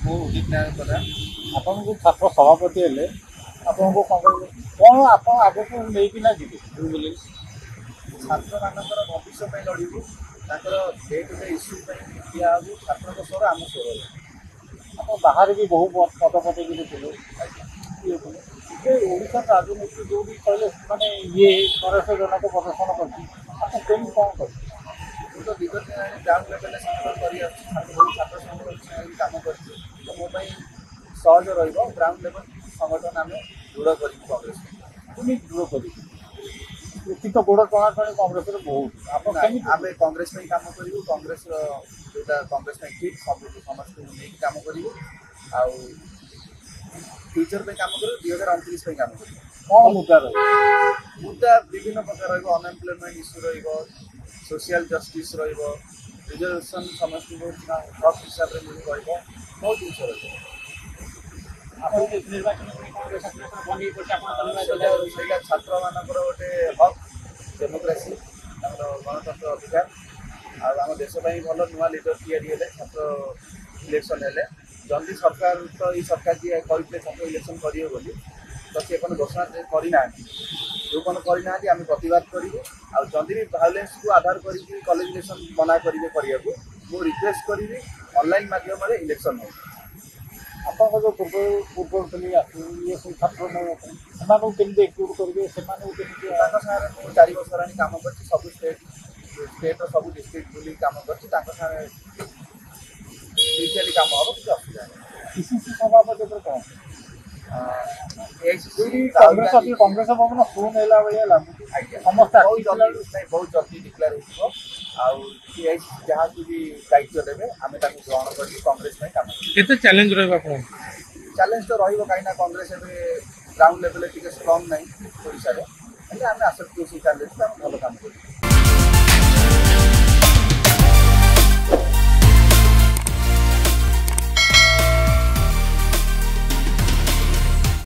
ମୁଁ ଉଦିତ ନାରାୟଣ ପ୍ରଧାନ। ଆପଣ ଯେଉଁ ଛାତ୍ର ସଭାପତି ହେଲେ ଆପଣଙ୍କୁ କ'ଣ ଆପଣ ଆଗକୁ ନେଇକିନା ଯିବେ ବୁଝିଲେ? ଛାତ୍ରମାନଙ୍କର ଭବିଷ୍ୟ ପାଇଁ ଲଢ଼ିବୁ, ତାଙ୍କର ଡେ ଟୁ ଡେ ଇସ୍ୟୁ ପାଇଁ ଠିଆ ହେବୁ। ଛାତ୍ରଙ୍କ ସ୍ୱର ଆମ ସ୍ୱର। ଆପଣ ବାହାରେ ବି ବହୁ ପଦପଦବୀରେ ଥିଲେ, ଆଜ୍ଞା। ଇଏ ଥିଲେ। ଏବେ ଓଡ଼ିଶାର ରାଜନୀତି ଯେଉଁଠି କହିଲେ ମାନେ ଇଏ ନରସଜନକ ପ୍ରଦର୍ଶନ କରିଛି, ଆପଣ କେମିତି କ'ଣ କରିବେ? ମୁଁ ତ ଦୀର୍ଘ ଦିନ ହେଲାଣି ଗ୍ରାଉଣ୍ଡ ଲେଭେଲରେ ସଂଗଠନ କରିଆସୁଛି, ଛାତ୍ର ସଂଗଠନ କାମ କରିଛି। ତ ମୋ ପାଇଁ ସହଜ ରହିବ ଗ୍ରାଉଣ୍ଡ ଲେଭେଲ ସଂଗଠନ ଆମେ ଦୃଢ଼ କରିବୁ କଂଗ୍ରେସ ପାଇଁ। କେମିତି ଦୂର କରିବେ? ଏଠି ତ ଗୋଡ଼ ଟଣାଟଣି କଂଗ୍ରେସରେ ବହୁତ, ଆପଣ ନାଇଁ, କେମିତି? ଆମେ କଂଗ୍ରେସ ପାଇଁ କାମ କରିବୁ। କଂଗ୍ରେସର ଯେଉଁଟା କଂଗ୍ରେସ ପାଇଁ ଠିକ୍ ସବୁ ସମସ୍ତଙ୍କୁ ନେଇକି କାମ କରିବୁ। ଆଉ ଫ୍ୟୁଚର ପାଇଁ କାମ କରିବୁ, 2029 ପାଇଁ କାମ କରିବୁ। କ'ଣ ମୁଦ୍ଦା ରହିବ? ମୁଦ୍ଦା ବିଭିନ୍ନ ପ୍ରକାର ରହିବ। ଅନଏମ୍ପ୍ଲୟମେଣ୍ଟ ଇସ୍ୟୁ ରହିବ, ସୋସିଆଲ ଜଷ୍ଟିସ୍ ରହିବ, ରିଜର୍ଭେସନ୍ ସମସ୍ତଙ୍କୁ ହକ୍ ହିସାବରେ ମିଳି ରହିବ, ବହୁତ ଜିନିଷ ରହିବ। ଆପଣ ନିର୍ବାଚନ ପାଇଁ କଂଗ୍ରେସ ବନେଇ ପଡ଼ିছে ଆପଣ ସେଇଟା ଛାତ୍ରମାନଙ୍କର ଗୋଟେ ହକ୍, ଡେମୋକ୍ରାସି, ଆମର ଗଣତନ୍ତ୍ର ଅଧିକାର। ଆଉ ଆମ ଦେଶ ପାଇଁ ଭଲ ନୂଆ ଲିଡର ତିଆରି ହେଲେ, ଛାତ୍ର ଇଲେକ୍ସନ୍ ହେଲେ। ଜଲ୍ଦି ସରକାର ତ ଏଇ ସରକାର ଯିଏ କହିଥିଲେ ଛାତ୍ର ଇଲେକ୍ସନ୍ କରିବେ ବୋଲି, ତ ସେ କ'ଣ ଘୋଷଣା କରିନାହାନ୍ତି। ଯେଉଁ କ'ଣ କରିନାହାନ୍ତି ଆମେ ପ୍ରତିବାଦ କରିବୁ। ଆଉ ଯଦି ବି ଭାয়োଲେନ୍ସକୁ ଆଧାର କରିକି କଲେଜ ଇଲେକ୍ସନ୍ ମନା କରିବେ କରିବାକୁ, ମୁଁ ରିକ୍ୱେଷ୍ଟ କରିବି ଅନଲାଇନ୍ ମାଧ୍ୟମରେ ଇଲେକ୍ସନ୍ ହଉ। ଆପଣଙ୍କ ଯେଉଁ ପୂର୍ବରୁ ଥିଲି ଇଏ ସବୁ ଛାତ୍ର ନେବା ପାଇଁ ସେମାନଙ୍କୁ କେମିତି ଏକ୍ଜୁଟ୍ କରିବେ, ସେମାନଙ୍କୁ କେମିତି ତାଙ୍କ ସାଙ୍ଗରେ ମୁଁ 4 ବର୍ଷ ହେଲାଣି କାମ କରିଛି। ସବୁ ଷ୍ଟେଟ୍ର ସବୁ ଡିଷ୍ଟ୍ରିକ୍ଟ ବୁଲି କାମ କରିଛି। ତାଙ୍କ ସାଙ୍ଗରେ ଡିଟେଲି କାମ ହେବ, କିଛି ଅସୁବିଧା ନାହିଁ। ପିସିସି ସଭାପତି ଉପରେ କ'ଣ? ଏଆଇସିସି ରାହୁଲ କଂଗ୍ରେସ ଗାନ୍ଧୀ। କଂଗ୍ରେସ ଭବନ ଶୂନ ହେଲା ଭଳିଆ ଲାଗୁଛି। ଆଜ୍ଞା, ସମସ୍ତେ ବହୁତ ଜଲ୍ଦି ଡିକ୍ଲେୟାର ହେଇଯିବ। ଆଉ ଏଆଇସିସି ଯାହାକୁ ବି ଦାୟିତ୍ୱ ଦେବେ ଆମେ ତାକୁ ଗ୍ରହଣ କରିକି କଂଗ୍ରେସ ପାଇଁ କାମ କରିବୁ। କେତେ ଚ୍ୟାଲେଞ୍ଜ ରହିବ ଆପଣ? ଚ୍ୟାଲେଞ୍ଜ ତ ରହିବ, କାହିଁକିନା କଂଗ୍ରେସ ଏବେ ଗ୍ରାଉଣ୍ଡ ଲେଭେଲରେ ଟିକେ ଷ୍ଟ୍ରଙ୍ଗ ନାହିଁ ଓଡ଼ିଶାରେ। ହେଲେ ଆମେ ଆଶା କରୁଛୁ ସେଇ ଚ୍ୟାଲେଞ୍ଜକୁ ଆମେ ଭଲ କାମ କରିବୁ।